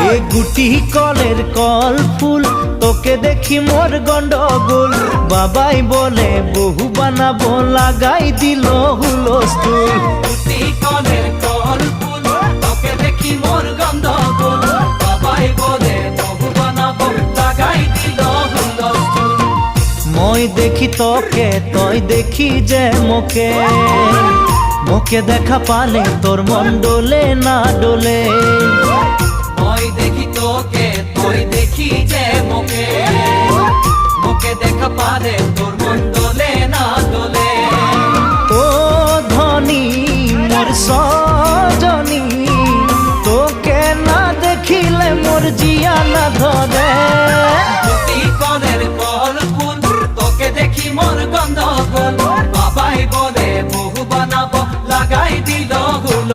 এ গুটি কলের কল ফুল তোকে দেখি মোর গন্ডগোল বাবাই বলে বহু বানাবো লাগাই দিল হুলস্থুল গুটি কলের কল ফুল তোকে দেখি মোর গন্ডগোল বাবাই বলে বহু বানাবো লাগাই দিল হুলস্থুল মই দেখি তোকে তই দেখি যে মোকে মোকে দেখা পালে তোর মন ডোলে না ডোলে মই দেখি তোকে তুই দেখি যে মোকে মোকে দেখা পালে তোর মন দোলে না দোলে ও ধনী মোর সজনী তোকে না দেখিলে মোর জিয়া না ধরে গুটি কলের কল ফুল তোকে দেখি মোর গন্ধগোল বাবাই বলে বহু বানাবো লাগাই দিল হুল